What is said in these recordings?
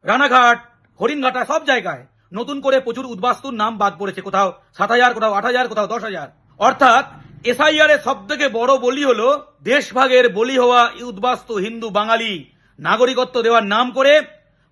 রানাঘাট, হরিণঘাটা সব জায়গায় নতুন করে প্রচুর উদ্বাস্তুর নাম বাদ পড়েছে। কোথাও 7,000, কোথাও 8,000, কোথাও 10,000। অর্থাৎ এসআইআর এর সব থেকে বড় বলি হলো দেশভাগের বলি হওয়া উদ্বাস্তু হিন্দু বাঙালি নাগরিকত্ব দেওয়ার নাম করে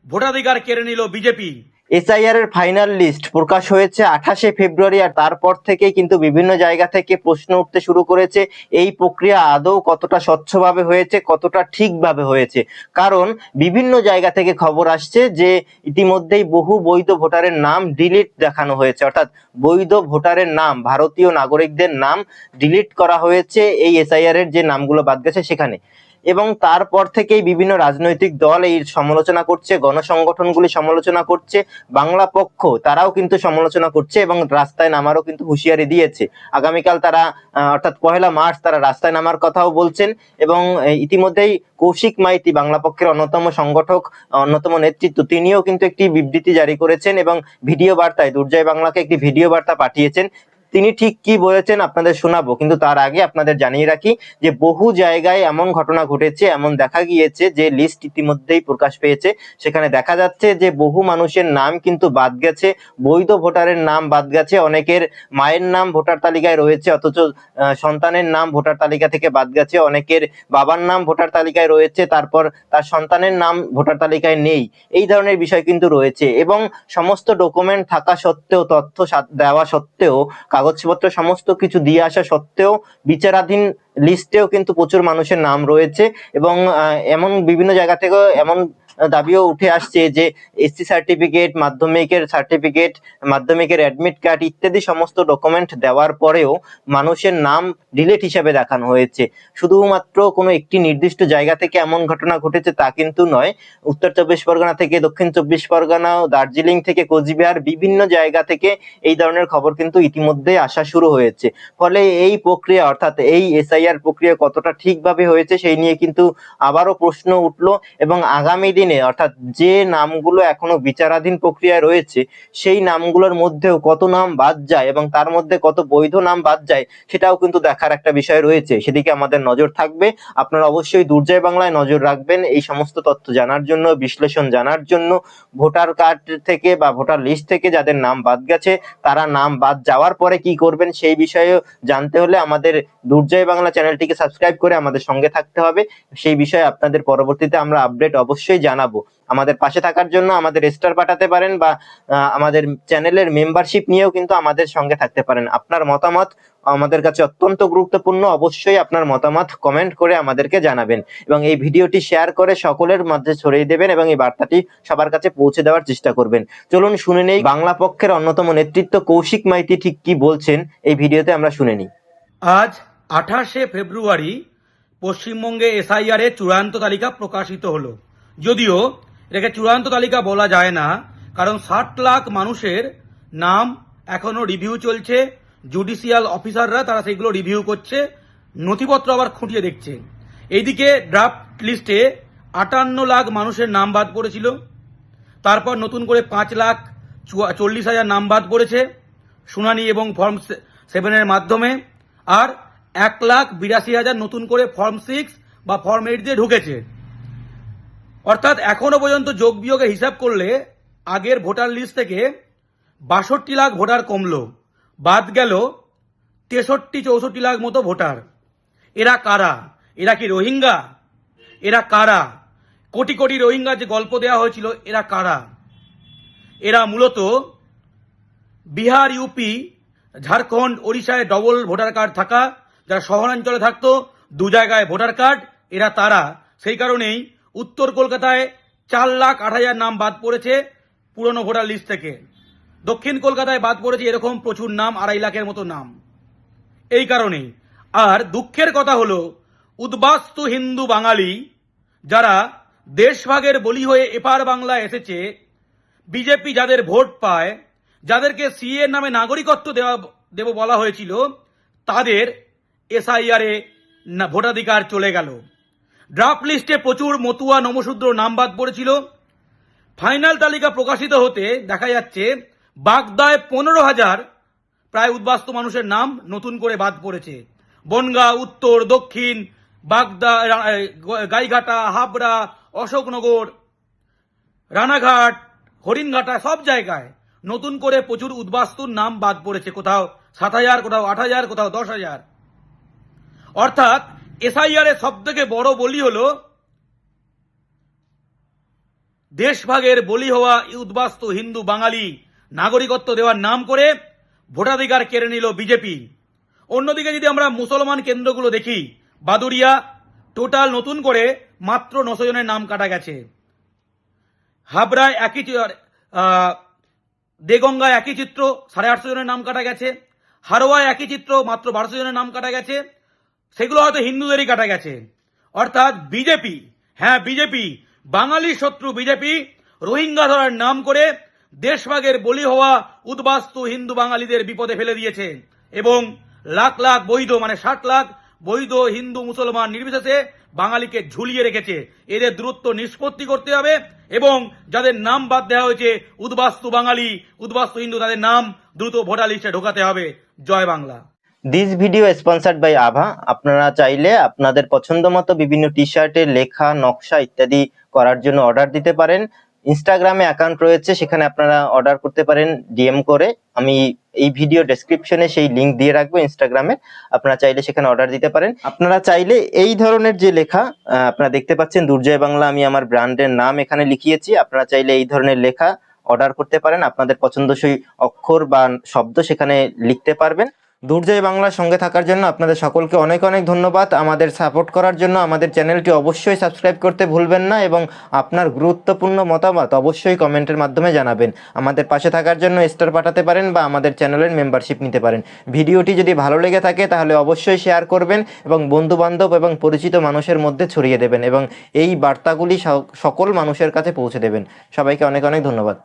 ভোটাধিকার কেড়ে নিল বিজেপি। এসআইআর এর ফাইনাল লিস্ট প্রকাশ হয়েছে 28শে ফেব্রুয়ারি, আর তারপর থেকে কিন্তু বিভিন্ন জায়গা থেকে প্রশ্ন উঠতে শুরু করেছে এই প্রক্রিয়া আদৌ কতটা স্বচ্ছভাবে হয়েছে, কতটা ঠিকভাবে হয়েছে। কারণ বিভিন্ন জায়গা থেকে খবর আসছে যে ইতিমধ্যেই বহু বৈধ ভোটারের নাম ডিলিট দেখানো হয়েছে, অর্থাৎ বৈধ ভোটারের নাম, ভারতীয় নাগরিকদের নাম ডিলিট করা হয়েছে এই এসআইআর এর যে নামগুলো বাদ গেছে সেখানে। এবং তারপর থেকেই বিভিন্ন রাজনৈতিক দল এই সমালোচনা করছে, গণসংগঠনগুলি সমালোচনা করছে, বাংলা পক্ষ তারাও কিন্তু সমালোচনা করছে এবং রাস্তায় নামারও কিন্তু হুঁশিয়ারি দিয়েছে। আগামীকাল তারা অর্থাৎ 1 মার্চ তারা রাস্তায় নামার কথাও বলছেন। এবং ইতিমধ্যেই কৌশিক মাইতি, বাংলা পক্ষের অন্যতম সংগঠক, অন্যতম নেতৃত্ব, তিনিও কিন্তু একটি বিবৃতি জারি করেছেন এবং ভিডিও বার্তায় দুর্জয় বাংলাকে একটি ভিডিও বার্তা পাঠিয়েছেন। তিনি ঠিক কি বলেছেন আপনাদের শোনাবো, কিন্তু তার আগে আপনাদের জানিয়ে রাখি যে বহু জায়গায় এমন ঘটনা ঘটেছে, এমন দেখা গিয়েছে যে লিস্ট ইতিমধ্যেই প্রকাশ পেয়েছে, সেখানে দেখা যাচ্ছে যে বহু মানুষের নাম কিন্তু বাদ গেছে, বৈধ ভোটারের নাম বাদ গেছে, অনেকের মায়ের নাম ভোটার তালিকায় রয়েছে অথচ সন্তানের নাম ভোটার তালিকা থেকে বাদ গেছে, অনেকের বাবার নাম ভোটার তালিকায় রয়েছে তারপর তার সন্তানের নাম ভোটার তালিকায় নেই। এই ধরনের বিষয় কিন্তু রয়েছে এবং সমস্ত ডকুমেন্ট থাকা সত্ত্বেও, তথ্য দেওয়া সত্ত্বেও, কাগজপত্র সমস্ত কিছু দিয়ে আসা সত্ত্বেও বিচারাধীন লিস্টেও কিন্তু প্রচুর মানুষের নাম রয়েছে। এবং এমন বিভিন্ন জায়গা থেকেও এমন দাবিও উঠে আসছে যে এসসি সার্টিফিকেট, মাধ্যমিকের অ্যাডমিট কার্ড ইত্যাদি সমস্ত ডকুমেন্ট দেওয়ার পরেও মানুষের নাম ডিলিট হিসেবে দেখানো হয়েছে। শুধুমাত্র কোনো একটি নির্দিষ্ট জায়গা থেকে এমন ঘটনা ঘটেছে তা কিন্তু নয়, উত্তর 24 পরগনা থেকে, দক্ষিণ 24 পরগনা, দার্জিলিং থেকে, কোচবিহার, বিভিন্ন জায়গা থেকে এই ধরনের খবর কিন্তু ইতিমধ্যে আসা শুরু হয়েছে। ফলে এই প্রক্রিয়া অর্থাৎ এই এসআইআর প্রক্রিয়া কতটা ঠিকভাবে হয়েছে সেই নিয়ে কিন্তু আবারও প্রশ্ন উঠলো। এবং আগামী দিনে অর্থাৎ যে নামগুলো এখনো বিচারাধীন প্রক্রিয়ায় রয়েছে সেই নামগুলোর মধ্যেও কত নাম বাদ যায় এবং তার মধ্যে কত বৈধ নাম বাদ যায় সেটাও কিন্তু দেখার একটা বিষয় রয়েছে, সেদিকে আমাদের নজর থাকবে। আপনারা অবশ্যই দুর্জয় বাংলায় নজর রাখবেন এই সমস্ত তথ্য জানার জন্য, বিশ্লেষণ জানার জন্য। ভোটার কার্ড থেকে বা ভোটার লিস্ট থেকে যাদের নাম বাদ গেছে তারা নাম বাদ যাওয়ার পরে কি করবেন সেই বিষয়ে জানতে হলে আমাদের দুর্জয় বাংলা চ্যানেলটিকে সাবস্ক্রাইব করে আমাদের সঙ্গে থাকতে হবে। সেই বিষয়ে আপনাদের পরবর্তীতে আমরা আপডেট অবশ্যই জানাবো। আমাদের পাশে থাকার জন্য আমাদের স্টার পাঠাতে পারেন বা আমাদের চ্যানেলের মেম্বারশিপ নিয়েও কিন্তু আমাদের সঙ্গে থাকতে পারেন। আপনার মতামত আমাদের কাছে অত্যন্ত গুরুত্বপূর্ণ, অবশ্যই আপনার মতামত কমেন্ট করে আমাদেরকে জানাবেন এবং এই ভিডিওটি শেয়ার করে সকলের মধ্যে ছড়িয়ে দেবেন এবং এই বার্তাটি সবার কাছে পৌঁছে দেওয়ার চেষ্টা করবেন। চলুন শুনে নেই বাংলা পক্ষের অন্যতম নেতৃত্ব কৌশিক মাইতি ঠিক কি বলছেন, এই ভিডিওতে আমরা শুনে নিই। আজ 28শে ফেব্রুয়ারি পশ্চিমবঙ্গে এসআইআর এর চূড়ান্ত তালিকা প্রকাশিত হলো। যদিও এটাকে চূড়ান্ত তালিকা বলা যায় না, কারণ 60 লাখ মানুষের নাম এখনো রিভিউ চলছে। জুডিশিয়াল অফিসাররা তারা সেগুলো রিভিউ করছে, নথিপত্র আবার খুঁটিয়ে দেখছে। এইদিকে ড্রাফট লিস্টে 58 লাখ মানুষের নাম বাদ পড়েছিল, তারপর নতুন করে 5,40,000 নাম বাদ পড়েছে শুনানি এবং ফর্ম 7 মাধ্যমে, আর 1,82,000 নতুন করে ফর্ম 6 বা ফর্ম 8 দিয়ে ঢুকেছে। অর্থাৎ এখনো পর্যন্ত যোগ বিয়োগে হিসাব করলে আগের ভোটার লিস্ট থেকে 62 লাখ ভোটার কমলো, বাদ গেল 63-64 লাখ মতো ভোটার। এরা কারা? এরা কি রোহিঙ্গা? এরা কারা? কোটি কোটি রোহিঙ্গা যে গল্প দেওয়া হয়েছিল, এরা কারা? এরা মূলত বিহার, ইউপি, ঝাড়খণ্ড, ওড়িশায় ডবল ভোটার কার্ড থাকা, যারা শহরাঞ্চলে থাকতো 2 জায়গায় ভোটার কার্ড, এরা তারা। সেই কারণেই উত্তর কলকাতায় 4,08,000 নাম বাদ পড়েছে পুরনো ভোটার লিস্ট থেকে। দক্ষিণ কলকাতায় বাদ পড়েছে এরকম প্রচুর নাম, 2.5 লাখের মতো নাম। এই কারণেই। আর দুঃখের কথা হলো উদ্বাস্তু হিন্দু বাঙালি যারা দেশভাগের বলি হয়ে এপার বাংলায় এসেছে, বিজেপি যাদের ভোট পায়, যাদেরকে সিএ নামে নাগরিকত্ব দেব বলা হয়েছিল, তাদের এসআইআর এ ভোটাধিকার চলে গেল। ড্রাফট লিস্টে প্রচুর মতুয়া, নমশূদ্র নাম বাদ পড়েছিল। ফাইনাল তালিকা প্রকাশিত হতে দেখা যাচ্ছে বাগদায় 15,000 প্রায় উদ্বাস্তু মানুষের নাম নতুন করে বাদ পড়েছে। বনগাঁ, উত্তর, দক্ষিণ, বাগদা, গাইঘাটা, হাবড়া, অশোকনগর, রানাঘাট, হরিণঘাটা সব জায়গায় নতুন করে প্রচুর উদ্বাস্তুর নাম বাদ পড়েছে, কোথাও 7,000, কোথাও 8,000, কোথাও 10,000। অর্থাৎ এসআইআর এর সব থেকে বড় বলি হলো দেশভাগের বলি হওয়া উদ্বাস্তু হিন্দু বাঙালি নাগরিকত্ব দেওয়ার নাম করে ভোটাধিকার কেড়ে নিল বিজেপি। অন্যদিকে যদি আমরা মুসলমান কেন্দ্রগুলো দেখি, বাদুরিয়া টোটাল নতুন করে মাত্র 900 জনের নাম কাটা গেছে। হাবড়ায় দেগঙ্গায় একই চিত্র, 850 জনের নাম কাটা গেছে। হারোয়ায় একই চিত্র, মাত্র 1200 জনের নাম কাটা গেছে। সেগুলো হয়তো হিন্দুদেরই কাটা গেছে। অর্থাৎ বিজেপি, হ্যাঁ বিজেপি, বাঙালি শত্রু বিজেপি রোহিঙ্গা ধরার নাম করে দেশভাগের বলি হওয়া উদ্বাস্তু হিন্দু বাঙালিদের বিপদে ফেলে দিয়েছে এবং লাখ লাখ বৈধ, মানে 60 লাখ বৈধ হিন্দু মুসলমান নির্বিশেষে বাঙালিকে ঝুলিয়ে রেখেছে। এদের দূরত্ব নিষ্পত্তি করতে হবে এবং যাদের নাম বাদ দেওয়া হয়েছে উদ্বাস্তু বাঙালি, উদ্বাস্তু হিন্দু, তাদের নাম দ্রুত ভোটার লিস্টে ঢোকাতে হবে। Joy Bangla. This video sponsored by Abha. আপনারা চাইলে আপনাদের পছন্দ মতো বিভিন্ন টি শার্টের লেখা, নকশা ইত্যাদি করার জন্য অর্ডার দিতে পারেন। ইনস্টাগ্রামে অ্যাকাউন্ট রয়েছে, সেখানে আপনারা অর্ডার করতে পারেন ডিএম করে। আমি এই ভিডিও ডেসক্রিপশনে সেই লিংক দিয়ে রাখবো ইনস্টাগ্রামের, আপনারা চাইলে সেখানে অর্ডার দিতে পারেন। আপনারা চাইলে এই ধরনের যে লেখা আপনারা দেখতে পাচ্ছেন দুর্জয় বাংলা, আমি আমার ব্র্যান্ডের নাম এখানে লিখিয়েছি, আপনারা চাইলে এই ধরনের লেখা অর্ডার করতে পারেন। আপনাদের পছন্দসই অক্ষর বা শব্দ সেখানে লিখতে পারবেন। দুর্জয় বাংলার সঙ্গে থাকার জন্য আপনাদের সকলকে অনেক অনেক ধন্যবাদ। আমাদের সাপোর্ট করার জন্য আমাদের চ্যানেলটি অবশ্যই সাবস্ক্রাইব করতে ভুলবেন না এবং আপনার গুরুত্বপূর্ণ মতামত অবশ্যই কমেন্টের মাধ্যমে জানাবেন। আমাদের পাশে থাকার জন্য স্টার পাঠাতে পারেন বা আমাদের চ্যানেলের মেম্বারশিপ নিতে পারেন। ভিডিওটি যদি ভালো লেগে থাকে তাহলে অবশ্যই শেয়ার করবেন এবং বন্ধুবান্ধব এবং পরিচিত মানুষের মধ্যে ছড়িয়ে দেবেন এবং এই বার্তাগুলি সকল মানুষের কাছে পৌঁছে দেবেন। সবাইকে অনেক অনেক ধন্যবাদ।